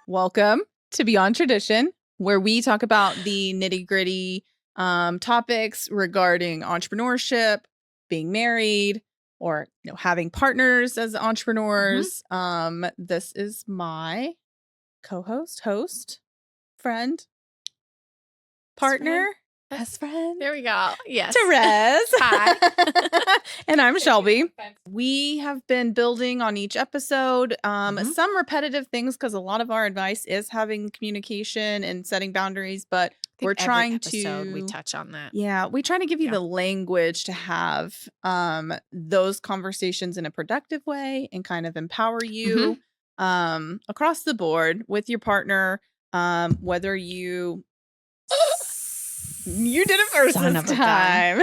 Welcome to Beyond Tradition, where we talk about the nitty-gritty topics regarding entrepreneurship, being married, or having partners as entrepreneurs. This is my co-host, friend, partner, best friend. There we go. Yes. Therese. Hi. And I'm Shelby. We have been building on each episode. Some repetitive things because a lot of our advice is having communication and setting boundaries, but we're trying to we touch on that. Yeah, we try to give you the language to have those conversations in a productive way and kind of empower you across the board with your partner, whether you did it first this time.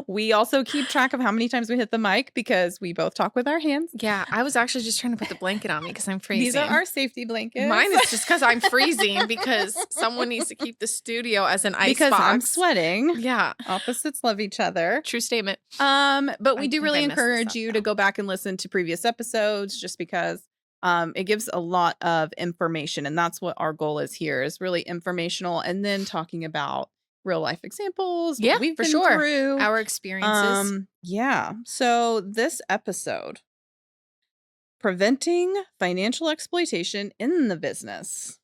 We also keep track of how many times we hit the mic because we both talk with our hands. Yeah, I was actually just trying to put the blanket on me because I'm freezing. These are our safety blankets. Mine is just because I'm freezing because someone needs to keep the studio as an ice because box. I'm sweating. Yeah. Opposites love each other. True statement. But we do really encourage you to go back and listen to previous episodes just because it gives a lot of information, and that's what our goal is here, is really informational, and then talking about real life examples. Yeah, we've for been sure. Through. Our experiences. Yeah. So this episode, preventing financial exploitation in the business.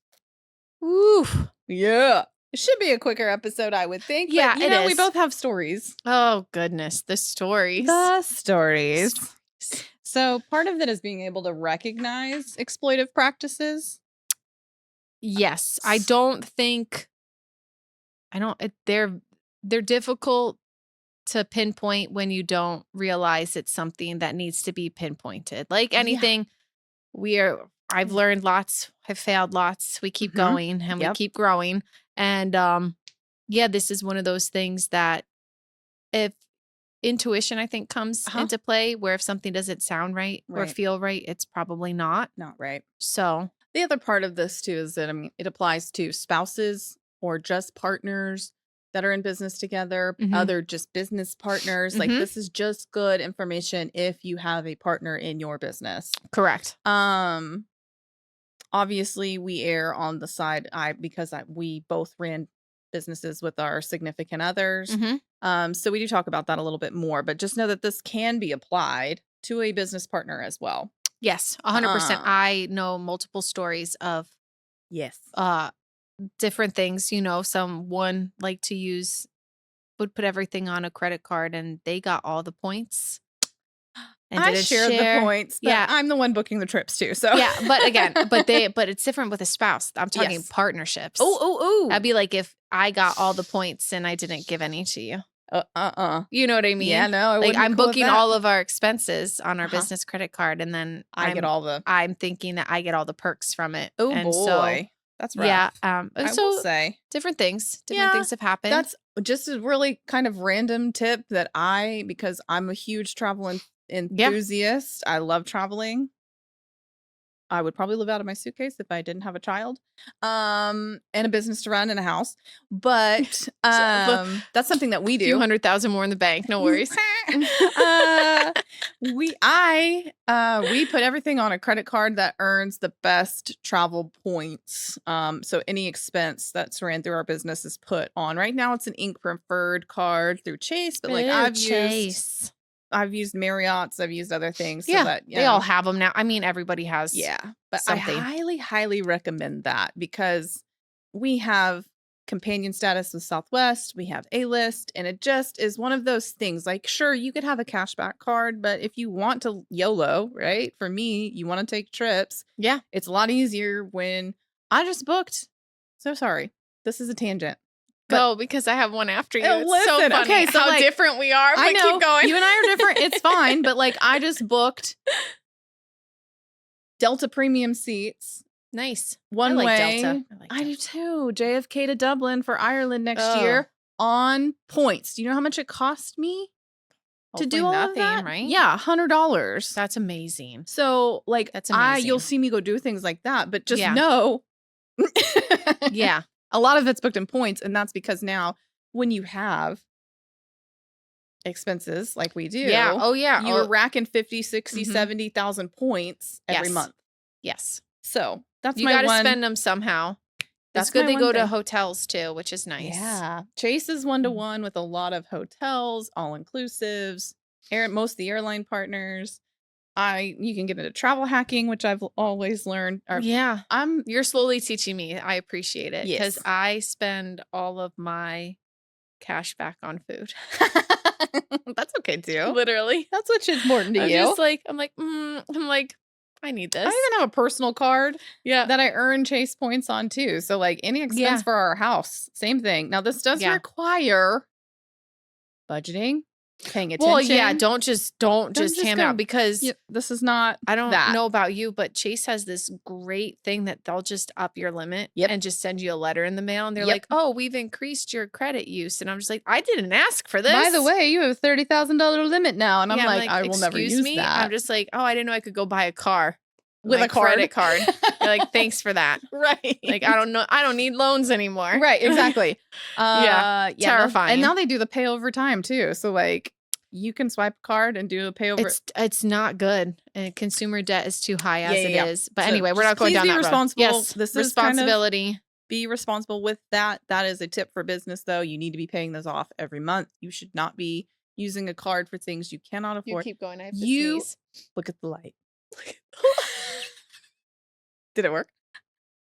Oof. Yeah. It should be a quicker episode, I would think. Yeah, but, you know, we both have stories. Oh, goodness. The stories. So part of that is being able to recognize exploitive practices. Yes. They're difficult to pinpoint when you don't realize it's something that needs to be pinpointed. Like anything, I've learned lots, have failed lots. We keep going and we keep growing. And this is one of those things that if intuition, I think, comes into play, where if something doesn't sound right or feel right, it's probably not right. So the other part of this too is that it applies to spouses or just partners that are in business together, other just business partners. Like this is just good information if you have a partner in your business. Correct. Obviously we err on the side because we both ran businesses with our significant others. So we do talk about that a little bit more, but just know that this can be applied to a business partner as well. Yes, 100%. I know multiple stories of different things. Someone would put everything on a credit card and they got all the points. And I shared the points, but I'm the one booking the trips too. So yeah, but again, but it's different with a spouse. I'm talking partnerships. Oh. That'd be like if I got all the points and I didn't give any to you. You know what I mean? Yeah, no. I'm booking all of our expenses on our business credit card, and then I'm thinking that I get all the perks from it. Oh, and boy. That's right. Yeah. I will say different things have happened. That's just a really kind of random tip that because I'm a huge travel enthusiast. I love traveling. I would probably live out of my suitcase if I didn't have a child, and a business to run and a house. But that's something that we do. A few 100,000 more in the bank. No worries. We put everything on a credit card that earns the best travel points. So any expense that's ran through our business is put on. Right now, it's an Ink preferred card through Chase, but I've used Marriott's. I've used other things. Yeah, so that, they all have them now. I mean, everybody has. Yeah, but something. I highly, highly recommend that because we have companion status with Southwest. We have A-List, and it just is one of those things. Like, sure, you could have a cashback card, but if you want to YOLO, right? For me, you want to take trips. Yeah, it's a lot easier when I just booked. So sorry, this is a tangent. Go, because I have one after you. Listen, it's so funny okay, so how different we are. I know, keep going. You and I are different. It's fine. But I just booked Delta premium seats. Nice. One way. Delta. I do too. JFK to Dublin for Ireland next year on points. Do you know how much it cost me to do all of that? Right? Yeah, $100. That's amazing. So that's amazing. You'll see me go do things like that, but just know. Yeah. A lot of it's booked in points, and that's because now when you have expenses like we do, you're racking 50, 60, 70,000 points every month. Yes. So that's You my gotta one. spend them somehow. It's That's good my they one go to thing. hotels too, which is nice. Yeah. Chase is 1-to-1 with a lot of hotels, all-inclusives, most of the airline partners. You can get into travel hacking, which I've always learned. Yeah. I'm You're slowly teaching me. I appreciate it because Yes. I spend all of my cash back on food. That's okay too. Literally. That's what's important to I'm you. just like, I'm like, I need this. I even have a personal card Yeah. that I earn Chase points on too. So like any expense Yeah. for our house, same thing. Now this does Yeah. require budgeting, paying attention. Well, yeah, don't just ham it out because this is not I don't that. know about you, but Chase has this great thing that they'll just up your limit and just send you a letter in the mail. And they're like, oh, we've increased your credit use. And I'm just like, I didn't ask for this. By the way, you have a $30,000 limit now. And I'm like, I will never use that. I'm just like, oh, I didn't know I could go buy a car with a credit card. You're like, thanks for that. Right. Like, I don't know. I don't need loans anymore. Right. Exactly. Yeah. Terrifying. And now they do the pay over time too. So like you can swipe a card and do a pay over. It's not good. And consumer debt is too high as it is. But so anyway, we're not going down that road. Responsible. Yes. This is responsibility. Kind of be responsible with that. That is a tip for business though. You need to be paying those off every month. You should not be using a card for things you cannot afford. You keep going. I have to sneeze. Look at the light. Did it work?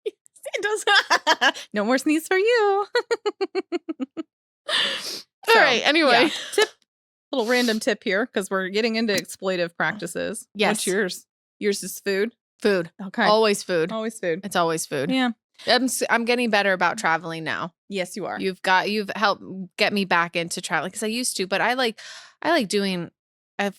It does. No more sneeze for you. All right. Anyway, little random tip here because we're getting into exploitive practices. Yes. What's yours? Yours is food. Food. Okay. Always food. Always food. It's always food. Yeah. I'm getting better about traveling now. Yes, you are. You've helped get me back into traveling because I used to, but I like doing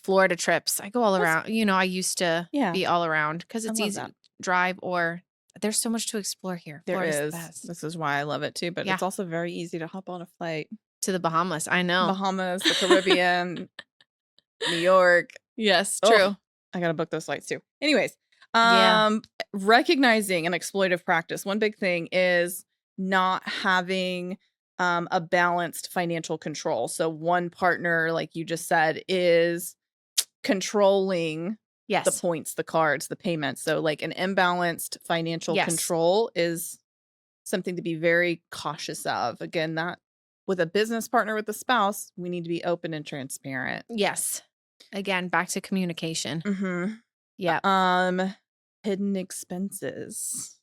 Florida trips. I go all around. I used to be all around because it's easy to drive or there's so much to explore here. There Florida's is. The best. This is why I love it too. But it's also very easy to hop on a flight to the Bahamas. I know. Bahamas, the Caribbean, New York. Yes, true. I gotta book those flights too. Anyways, recognizing an exploitive practice. One big thing is not having a balanced financial control. So one partner, like you just said, is controlling the points, the cards, the payments. So like an imbalanced financial control is something to be very cautious of. Again, that with a business partner, with a spouse, we need to be open and transparent. Yes. Again, back to communication. Mm-hmm. Yeah. Hidden expenses.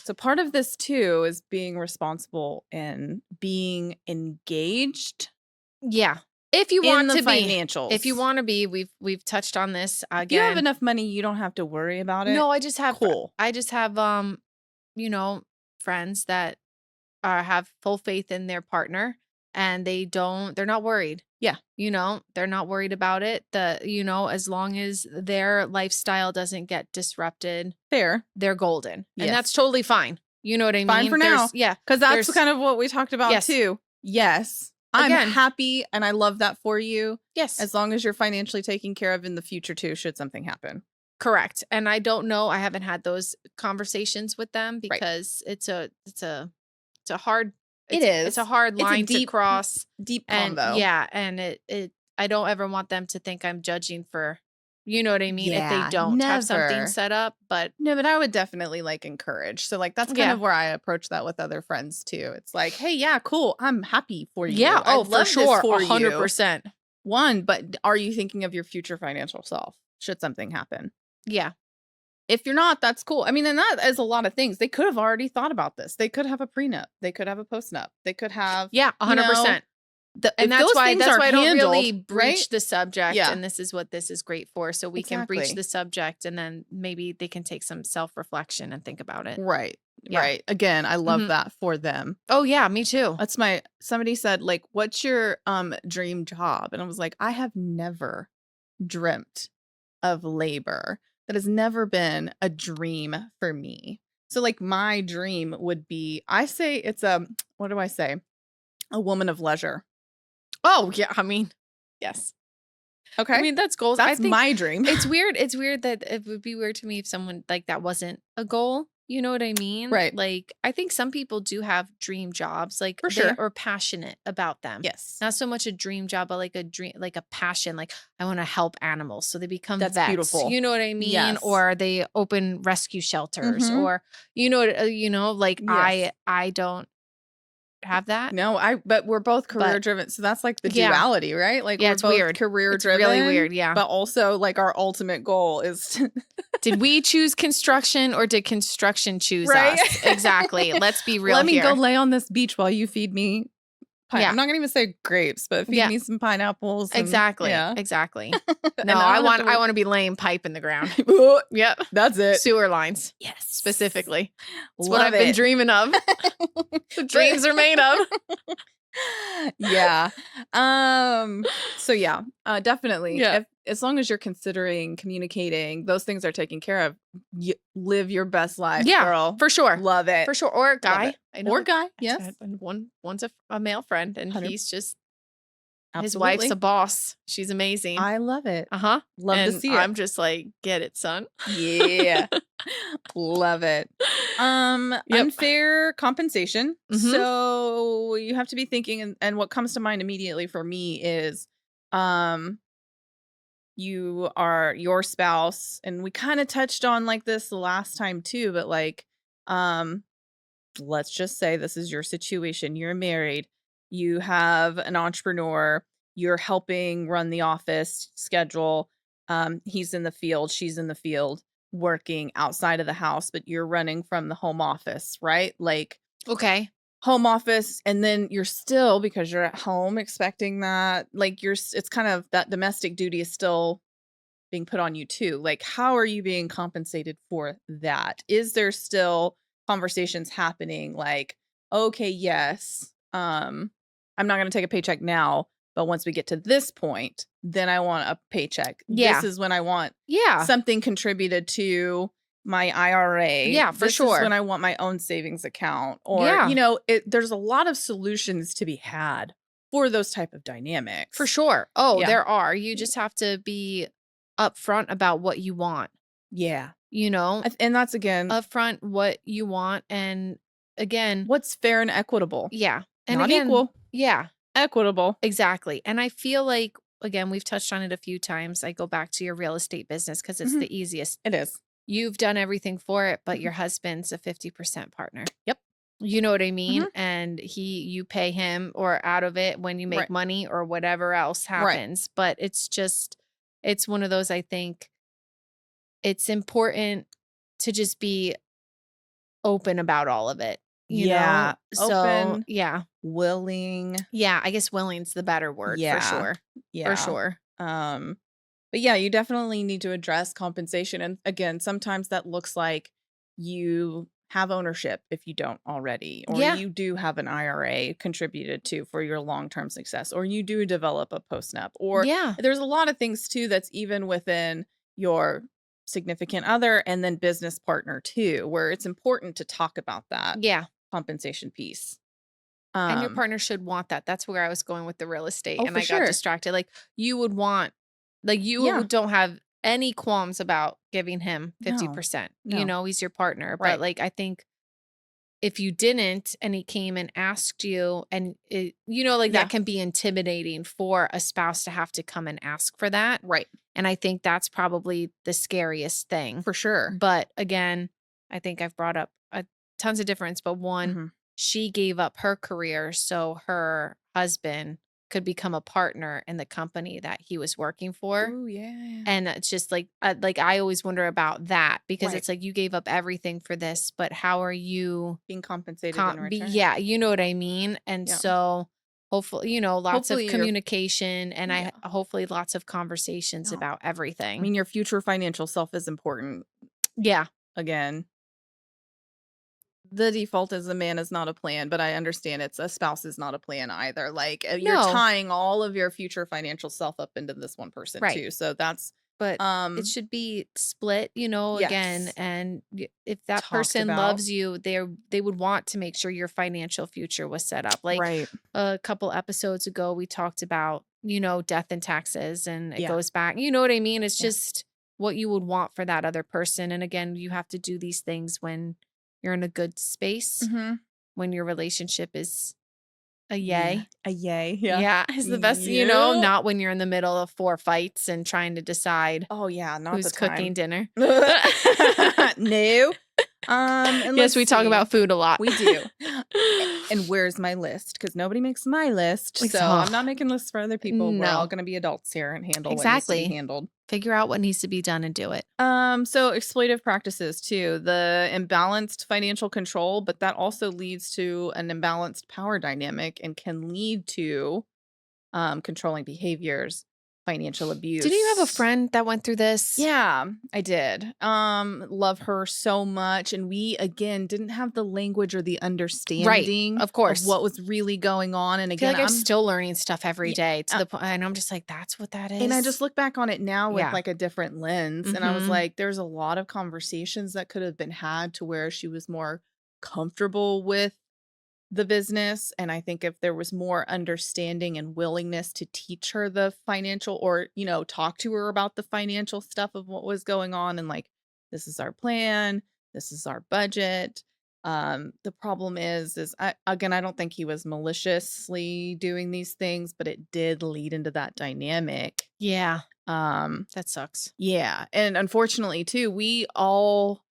So part of this too is being responsible and being engaged. Yeah. If you want to be financials. If you want to be, we've touched on this again. If you have enough money, you don't have to worry about it. No, I just have friends that have full faith in their partner and they're not worried. Yeah. They're not worried about it. As long as their lifestyle doesn't get disrupted, they're golden. Yes. And that's totally fine. You know what I mean? Fine for now. Yeah. Because that's kind of what we talked about too. Yes. I'm happy and I love that for you. Yes. As long as you're financially taken care of in the future too, should something happen. Correct. And I don't know. I haven't had those conversations with them because it's a hard it's a hard line to cross. Deep combo. And I don't ever want them to think I'm judging for, you know what I mean? If they don't have something set up, but I would definitely encourage. So that's kind of where I approach that with other friends too. It's like, hey, yeah, cool. I'm happy for you. Yeah. Oh, for sure. 100%. But are you thinking of your future financial self? Should something happen? Yeah. If you're not, that's cool. I mean, and that is a lot of things. They could have already thought about this. They could have a prenup. They could have a postnup. They could have 100%. And that's why I don't really breach the subject. Yeah. And this is what this is great for. So we can breach the subject and then maybe they can take some self-reflection and think about it. Right. Yeah. Right. Again, I love that for them. Oh yeah, me too. Somebody said, what's your dream job? And I was like, I have never dreamt of labor. That has never been a dream for me. So my dream would be, I say it's what do I say? A woman of leisure. Oh yeah. I mean, yes. Okay. I mean, that's goals. That's my dream. It's weird. It's weird that it would be weird to me if someone that wasn't a goal, You know what I mean? Right. Like, I think some people do have dream jobs, like For they sure. are passionate about them. Yes. Not so much a dream job, but like a dream, like a passion, like I want to help animals. So they become That's vets. beautiful. You know what I mean? Yes. Or they open rescue shelters Mhm. or like Yes. I don't have that. No, but we're both career But driven. So that's like the yeah. duality, right? Like Yeah, we're it's both weird. career It's really driven, weird. Yeah. but also like our ultimate goal is to Did we choose construction or did construction choose right. us? Exactly. Let's be real Let me go here. lay on this beach while you feed me I'm Yeah. not gonna even say grapes, but feed Yeah. me some pineapples and Exactly. yeah. Exactly. No, And I don't have to I work. want to be laying pipe in the ground. Yep. That's it. Sewer lines Yes. specifically. It's what Love I've been it. dreaming of. The dreams are made of. Yeah. So yeah, definitely. Yeah. If as long as you're considering communicating, those things are taken care of. Live your best life, Yeah, girl. for sure. Love it. For sure. Or a Love guy. it. I know Or guy, yes. one's a male friend and 100 he's just his wife's a absolutely. boss. She's amazing. I love it. Uh-huh. Love to And see it. I'm just like, get it, son. Yeah. Love it. Yep. Unfair compensation. Mhm. So you have to be thinking, and what comes to mind immediately for me is, um, you are your spouse, and we kind of touched on like this the last time too, but like, um, let's just say this is your situation. You're married, you have an entrepreneur, you're helping run the office schedule. He's in the field, she's in the field, working outside of the house, but you're running from the home office, right? Like Okay. home office, and then you're still, because you're at home expecting that, like it's kind of that domestic duty is still being put on you too. Like, how are you being compensated for that? Is there still conversations happening like, okay, yes, I'm not going to take a paycheck now, but once we get to this point, then I want a paycheck. This Yeah. is when I want Yeah. something contributed to my IRA. Yeah, for This is sure. when I want my own savings account. Or, Yeah. there's a lot of solutions to be had for those type of dynamics. For sure. Oh, Yeah. there are. You just have to be upfront about what you want, Yeah. and that's again, upfront what you want. And again, what's fair and equitable? yeah. And Not again, equal, yeah, equitable. exactly. And I feel like, again, we've touched on it a few times. I go back to your real estate business because it's Mhm. the easiest. It is. You've done everything for it, but Mhm. your husband's a 50% partner. Yep. You know what I mean? Mhm. And you pay him or out of it when you make Right. money or whatever else Right. happens. But it's one of those, I think it's important to just be open about all of it, Yeah. So, Open, yeah. willing. Yeah, I guess willing's the better word for Yeah. sure. Yeah. For sure. But yeah, you definitely need to address compensation. And again, sometimes that looks like you have ownership if you don't already, or Yeah. you do have an IRA contributed to for your long-term success, or you do develop a post-nap, or Yeah. there's a lot of things too that's even within your significant other and then business partner too, where it's important to talk about that Yeah. compensation piece. And your partner should want that. That's where I was going with the real estate Oh, and for I got sure. distracted. Like you would want, like you Yeah. don't have any qualms about giving him No. 50%. No. He's your partner. Right. But like I think if you didn't and he came and asked you and Yeah. that can be intimidating for a spouse to have to come and ask for that. Right. And I think that's probably the scariest thing. For sure. But again, I think I've brought up tons of difference, but one, Mhm. she gave up her career so her husband could become a partner in the company that he was working for. Ooh, yeah. And it's just like I always wonder about that because Right. it's like you gave up everything for this, but how are you Being compensated in return. yeah, you know what I mean? And Yeah. so hopefully, lots of Hopefully communication and Yeah. hopefully lots of conversations No. about I everything. mean, your future financial self is important. Yeah. Again, the default is a man is not a plan, but I understand it's a spouse is not a plan either. Like you're No. tying all of your future financial self up into this one person Right. too. So that's But it should be split, again. yes, And if that talked person about. loves you, they would want to make sure your financial future was set up. Like Right. a couple episodes ago, we talked about, death and taxes, and it Yeah. goes back. You know what I mean? It's Yeah. just what you would want for that other person. And again, you have to do these things when you're in a good space. Mhm. When your relationship is a Yeah. yay. A yay. Yeah. Yeah, is the best, Yep. not when you're in the middle of 4 fights and trying to decide Oh, yeah, not the who's cooking time. dinner. No. And Yes, let's we talk see. about food a lot. We do. And where's my list? Because nobody makes my list, so I'm not making lists for other people. We're all No. gonna be adults here and handle what needs to be Exactly. handled. Figure out what needs to be done and do it. So exploitive practices too, the imbalanced financial control, but that also leads to an imbalanced power dynamic and can lead to controlling behaviors, financial Did you have a abuse. friend that went through this? Yeah, I did. Love her so much. And we, again, didn't have the language or the Right, understanding of of course. what was really going on. And I feel again, like I'm still learning stuff every yeah, day to uh, the point, and I'm just like, "That's what that and I is?" just look back on it now with Yeah. like a different lens. And I was Mhm. like, there's a lot of conversations that could have been had to where she was more comfortable with the business, and I think if there was more understanding and willingness to teach her the financial or, talk to her about the financial stuff of what was going on and like, this is our plan, this is our budget. The problem is I don't think he was maliciously doing these things, but it did lead into that dynamic. Yeah, Um, that sucks. yeah, and unfortunately too, we all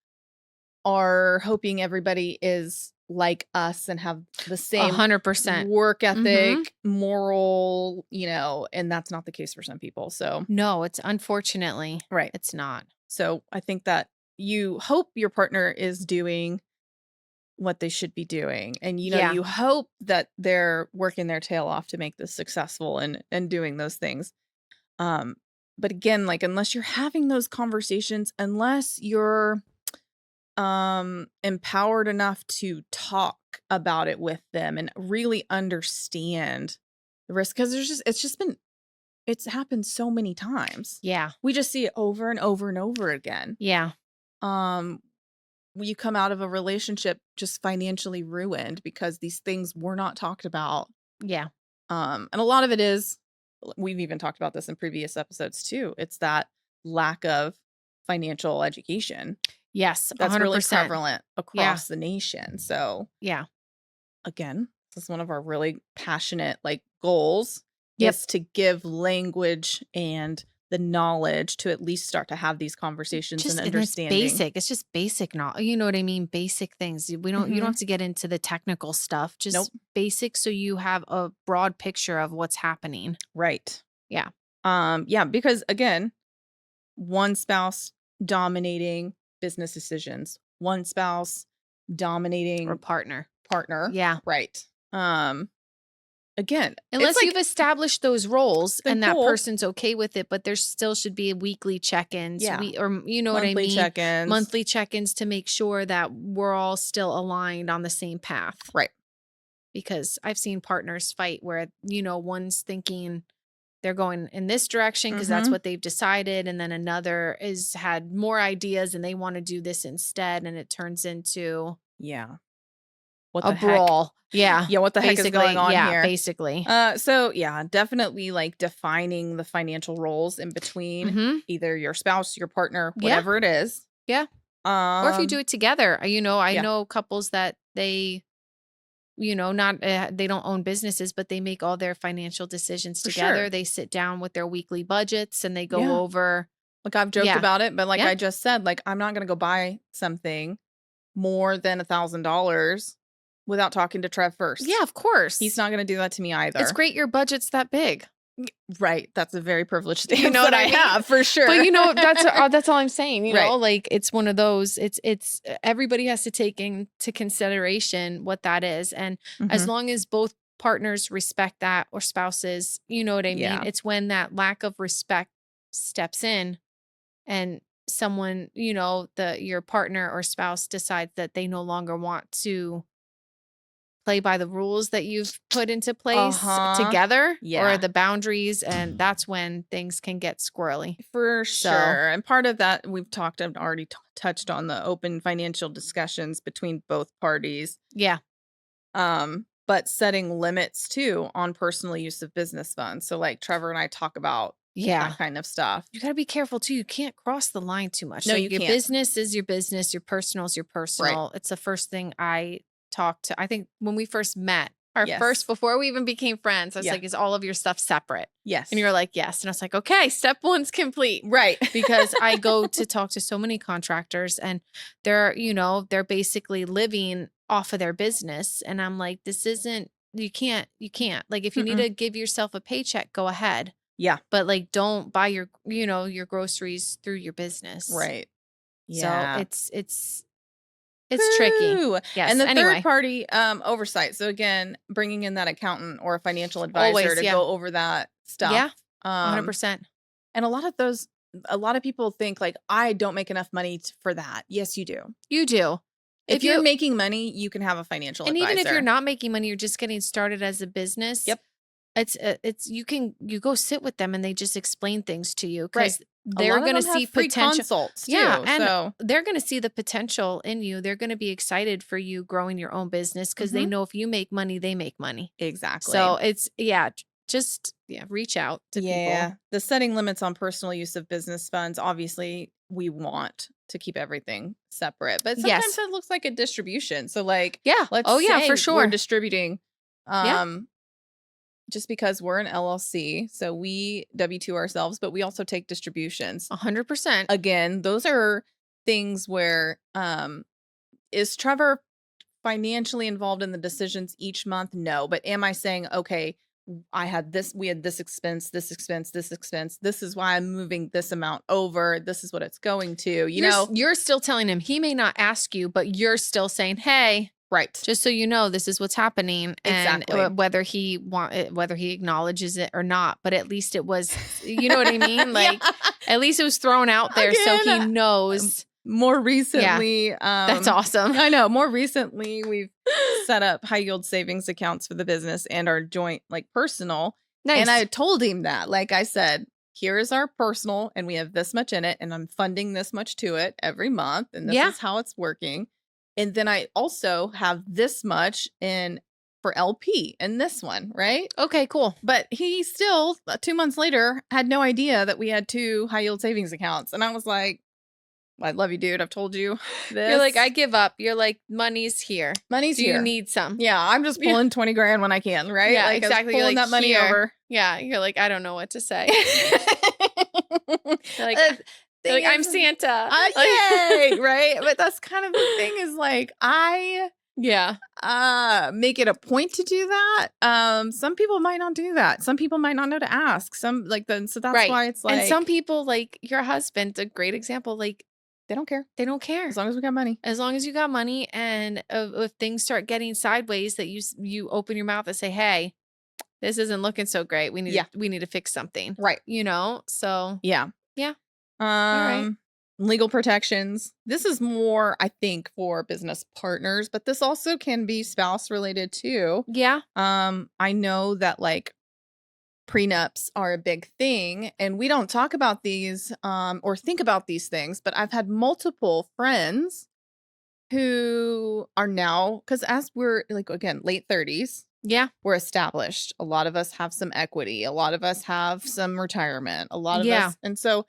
are hoping everybody is like us and have the same 100%. work Mhm. ethic, moral, and that's not the case for some people. So, No, it's unfortunately, right. it's not. So, I think that you hope your partner is doing what they should be doing. And Yeah. you hope that they're working their tail off to make this successful and doing those things. Um but again, like unless you're having those conversations, unless you're empowered enough to talk about it with them and really understand the risk, because it's happened so many times. Yeah. We just see it over and over and over again. Yeah. um you come out of a relationship just financially ruined because these things were not talked about. Yeah. And a lot of it is, we've even talked about this in previous episodes too, it's that lack of financial education Yes, that's really 100%. prevalent Yeah. across the nation. So, Yeah. again, this is one of our really passionate like goals, Yep. is to give language and the knowledge to at least start to have these conversations and And it's understanding. basic. It's just basic, not, you know what I mean? Basic things. You don't Mhm. have to get into the technical stuff. Nope. Just basic so you have a broad picture of what's happening. Right. Yeah. Yeah, because again, one spouse dominating business decisions, one spouse Or dominating partner. partner. Yeah. Right. Again, it's Unless like you've established those roles then and that cool. person's okay with it, but there still should be weekly check-ins, Yeah. or you know what I Monthly mean? check-ins. Monthly check-ins to make sure that we're all still aligned on the same path. Right. Because I've seen partners fight where, one's thinking they're going in this direction because that's Mhm. what they've decided, and then another is had more ideas and they want to do this instead, and it turns into Yeah. What a the heck? brawl. Yeah. Yeah, what the heck is going Basically. on Yeah, here? basically. So yeah, definitely like defining the financial roles in between Mhm. either your spouse, your partner, Yeah. whatever it is. Yeah. Or if you do Um, it together, I yeah, know couples that they, not they don't own businesses, but they make all their financial decisions for together. sure. They sit down with their weekly budgets and they go Yeah. over. Like I've joked Yeah. about it, but like Yeah. I just said, like I'm not gonna go buy something more than $1,000 without talking to Trev Yeah, first. of He's course. not gonna do that to me It's either. great your budget's that big. Right. That's a very privileged You stance know that what I I mean? have for But sure. that's all I'm saying, Right. like it's one of those, it's everybody has to take into consideration what that is. And as Mhm. long as both partners respect that, or spouses, you know what I mean? Yeah. It's when that lack of respect steps in and someone, your partner or spouse decides that they no longer want to play by the rules that you've put into place Uh-huh. together, or Yeah. the boundaries, and that's when things can get squirrely. For So, sure. And part of that we've talked and already touched on the open financial discussions between both parties. yeah. But setting limits too on personal use of business funds. So like Trevor and I talk about Yeah. that kind of stuff. You gotta be careful too. You can't cross the line too much. No, Like you your can't. business is your business, your personal is your Right. personal. It's the first thing I talked to. I think when we first met, Yes. before we even became friends, I was Yeah. like, is all of your stuff separate? Yes. And you were like, yes. And I was like, okay, step one's complete. Right. Because I go to talk to so many contractors and they're basically living off of their business. And I'm like, this isn't, you can't. Like if you need Mm-mm. to give yourself a paycheck, go ahead. Yeah. But like don't buy your, your groceries through your business. Right. So Yeah. it's tricky. Whew. Yes. And the Anyway, third party oversight. So again, bringing in that accountant or a financial advisor always, to yeah. go over that stuff. Yeah. Um 100%. and a lot of people think like, I don't make enough money for that. Yes, you do. You do. If you're making money, you can have a financial and advisor. even if you're not making money, you're just getting started as a business. Yep. You go sit with them and they just explain things to you Right. because they're going to see free potential. consults too. Yeah, and so they're going to see the potential in you. They're going to be excited for you growing your own business because they know if you make money, they make money. exactly. So it's just reach out to people. The setting limits on personal use of business funds. Obviously, we want to keep everything separate, but sometimes Yes. it looks like a distribution. So like, Yeah. let's Oh yeah, say for sure. we're distributing, Yeah. just because we're an LLC, so we W-2 ourselves, but we also take distributions. 100%. Again, those are things where, is Trevor financially involved in the decisions each month? No. But am I saying, okay, we had this expense, this expense, this expense. This is why I'm moving this amount over. This is what it's going to, You're still telling him. He may not ask you, but you're still saying, hey, right. just so you know, this is what's happening. Exactly. And whether he acknowledges it or not, but at least it was, you know what I mean? Like at least it was thrown out there so he knows. More recently, that's awesome. I know. More recently, we've set up high yield savings accounts for the business and our joint, like personal. Nice. And I told him that, like I said, here is our personal, and we have this much in it, and I'm funding this much to it every month, and this is how it's working. And then I also have this much in for LP in this one, right? Okay, cool. But he still 2 months later had no idea that we had 2 high yield savings accounts, and I was like, I love you, dude. I've told you this. You're like, I give up. You're like, money's here. Money's Do here. you need some? Yeah, I'm just pulling 20 grand when I can, right? Yeah, like, exactly. Pulling that money over. Yeah, you're like, I don't know what to say. You're like, I'm Santa. Yay, right? But that's kind of the thing is like, I make it a point to do that. Some people might not do that. Some people might not know to ask. So that's why it's like, and some people, like your husband's a great example. Like they don't care. They don't care as long as we got money. As long as you got money, and if things start getting sideways, that you open your mouth and say, "Hey, this isn't looking so great. We need to fix something." Right. So yeah. All right. Legal protections. This is more, I think, for business partners, but this also can be spouse related too. Yeah. I know that like prenups are a big thing, and we don't talk about these or think about these things, but I've had multiple friends who are now, because as we're like, again, late 30s, we're established. A lot of us have some equity. A lot of us have some retirement. A lot of us. And so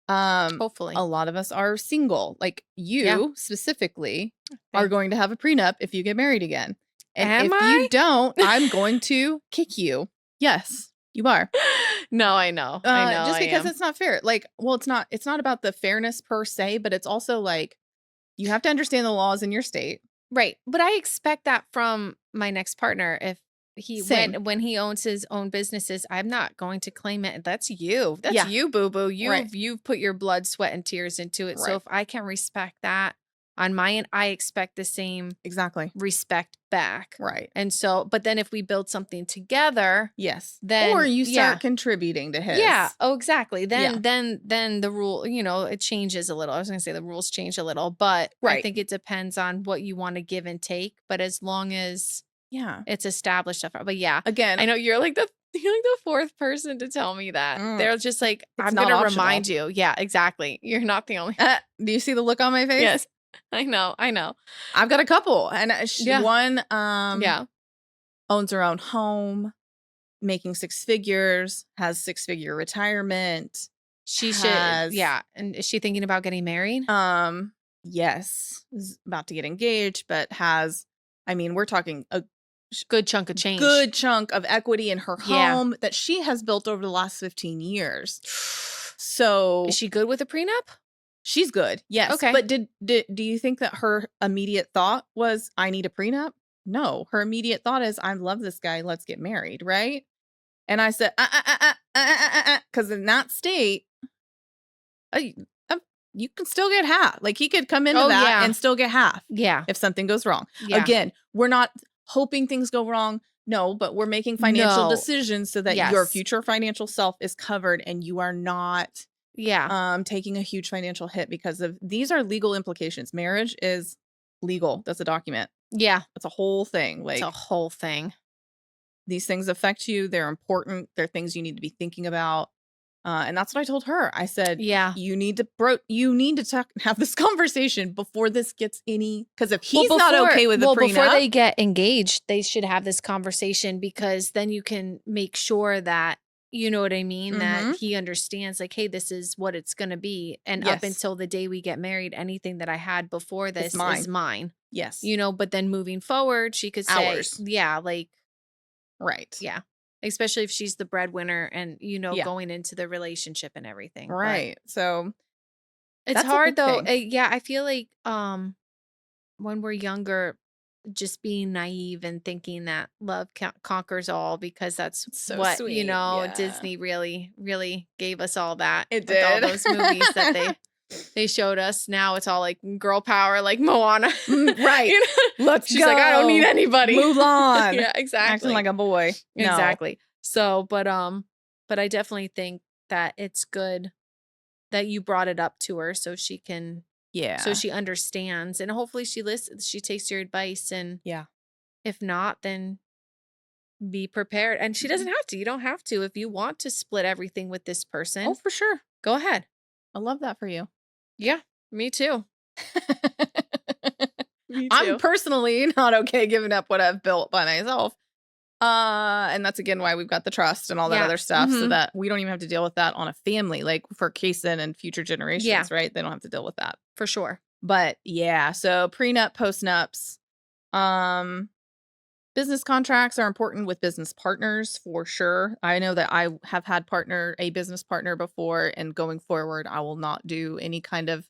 hopefully a lot of us are single. Like you specifically are going to have a prenup if you get married again. And if you don't, I'm going to kick you. Yes. You are. No, I know. Just because it's not fair. Like, well, it's not about the fairness per se, but it's also like you have to understand the laws in your state. Right. But I expect that from my next partner. If when he owns his own businesses, I'm not going to claim it. That's you. That's you, boo-boo. You've put your blood, sweat, and tears into it. Right. So if I can respect that on my end, I expect the same respect back. Right. And so, but then if we build something together, then or you start contributing to his. Yeah. Oh, exactly. Then the rule, it changes a little. I was going to say the rules change a little, but I think it depends on what you want to give and take. But as long as it's established, but again, I know you're like the fourth person to tell me that. They're just like, I'm going to remind you. Yeah, exactly. You're not the only. Do you see the look on my face? Yes. I know. I've got a couple, and one owns her own home. making 6 figures, has 6-figure retirement, She should, has yeah. And is she thinking about getting married? yes, is about to get engaged, but has, I mean, we're talking a Good chunk of change. good chunk of equity in her Yeah. home that she has built over the last 15 years. Is So she good with a prenup? she's good, yes. Okay. But do you think that her immediate thought was, I need a prenup? No, her immediate thought is, I love this guy, let's get married, right? And I said, because in that state, I, you can still get half. Like, he could come into Oh, that yeah. and still get half Yeah. if something goes wrong. Yeah. Again, we're not hoping things go wrong. No, but we're making financial No. decisions so that your Yes. future financial self is covered and you are not Yeah. taking a huge financial hit because of these are legal implications. Marriage is legal. That's a document. Yeah. That's a whole thing. It's Like, a whole thing. these things affect you. They're important. They're things you need to be thinking about. And that's what I told her. I said, Yeah. you need to have this conversation before this gets any, because if Well, he's not okay with the before prenup, they get engaged, they should have this conversation because then you can make sure that, you know what I mean, that Mhm. he understands like, hey, this is what it's going to be. And up Yes. until the day we get married, anything that I had before this is mine, yes, you know, but then moving forward, she could say, ours, yeah, like, right, yeah, especially if she's the breadwinner and, you know, yeah, going into the relationship and everything. But right. So it's that's a hard big though. thing. Yeah, I feel like when we're younger, just being naive and thinking that love conquers all because that's It's so what, you sweet. know, Yeah, Disney really gave us all that it with all did. those movies that they showed us. Now it's all like girl power, like Moana. Right. You know? Let's She's like, I don't need go. anybody. Move on. Yeah, exactly. Acting like a boy. No. Exactly. So, but I definitely think that it's good that you brought it up to her so she can Yeah. so she understands and hopefully she listens, she takes your advice, and Yeah. if not, then be prepared. And she doesn't have to. You don't have to. If you want to split everything with this Oh, person, for sure. go ahead. I love that for you. Yeah, me too. Me I'm too. personally not okay giving up what I've built by myself. And that's again why we've got the trust and all that Yeah. other stuff, so Mhm. that we don't even have to deal with that on a family, like for Kason and future generations, Yeah. right? They don't have to deal with that. For sure. But yeah, so prenup, postnups, business contracts are important with business partners for sure. I know that I have had a business partner before, and going forward, I will not do any kind of,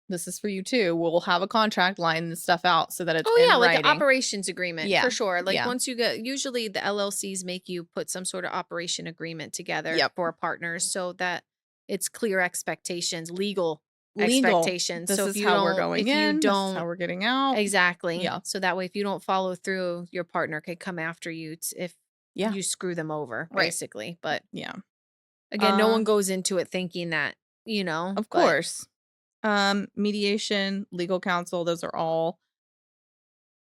this is for you too. We'll have a contract, line this stuff out so that it's Oh in yeah, like an writing. operations agreement. Yeah. For sure. Like Yeah. once you get, usually the LLCs make you put some sort of operation agreement together Yep. for partners so that it's clear expectations, legal Legal. expectations. This so is how we're going in. This is how we're getting out. Exactly. Yeah. So that way, if you don't follow through, your partner could come after you if Yeah. you screw them over, Right. basically. But Yeah. again, no one goes into it thinking that, you know. Of but course. Mediation, legal counsel, those are all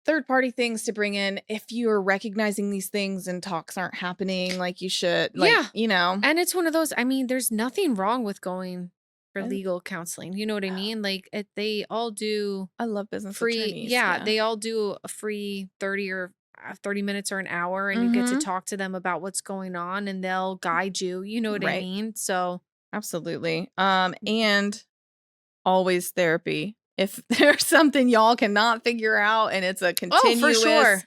third party things to bring in if you're recognizing these things and talks aren't happening like you should. Like, Yeah. you know. And it's one of those, I mean, there's nothing wrong with going for I- legal counseling. You know what I mean? Like they all do I love business free. attorneys. Yeah, they all do a free 30 minutes or an hour, and you get to Mhm. talk to them about what's going on and they'll guide you. You know what I Right. mean? So Absolutely. And always therapy. If there's something y'all cannot figure out and it's a oh, for continuous, sure.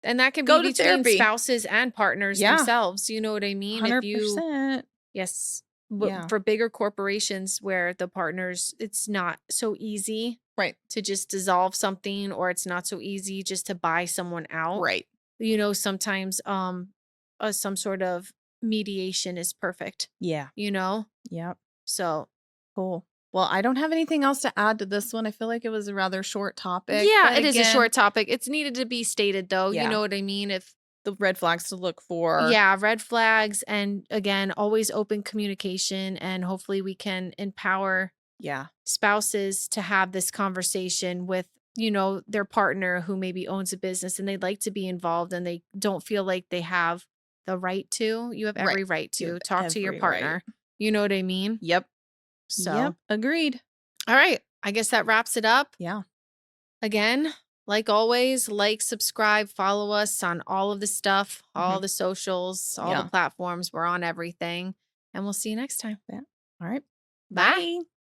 And that can go be to between therapy. spouses and partners Yeah. themselves. You know what I mean? If you 100%. yes. Yeah. For bigger corporations where the partners, it's not so easy Right. to just dissolve something, or it's not so easy just to buy someone out. Right. You know, sometimes some sort of mediation is perfect, Yeah. you know? Yep. So Cool. Well, I don't have anything else to add to this one. I feel like it was a rather short topic. yeah, but it is a again, short topic. It's needed to be stated though. Yeah. You know what I mean? If the red flags to look for. yeah, red flags, and again, always open communication, and hopefully we can empower Yeah. spouses to have this conversation with, you know, their partner who maybe owns a business and they'd like to be involved and they don't feel like they have the right to. You have every right You to have talk to your every partner. right. You know what I mean? Yep. So, Yep. Agreed. all right. I guess that wraps it up. Yeah. Again, Like always, like, subscribe, follow us on all of the stuff, all Mhm. the socials, all the Yeah. platforms. We're on everything, and we'll see you next time. Yeah. All right. Bye. Bye.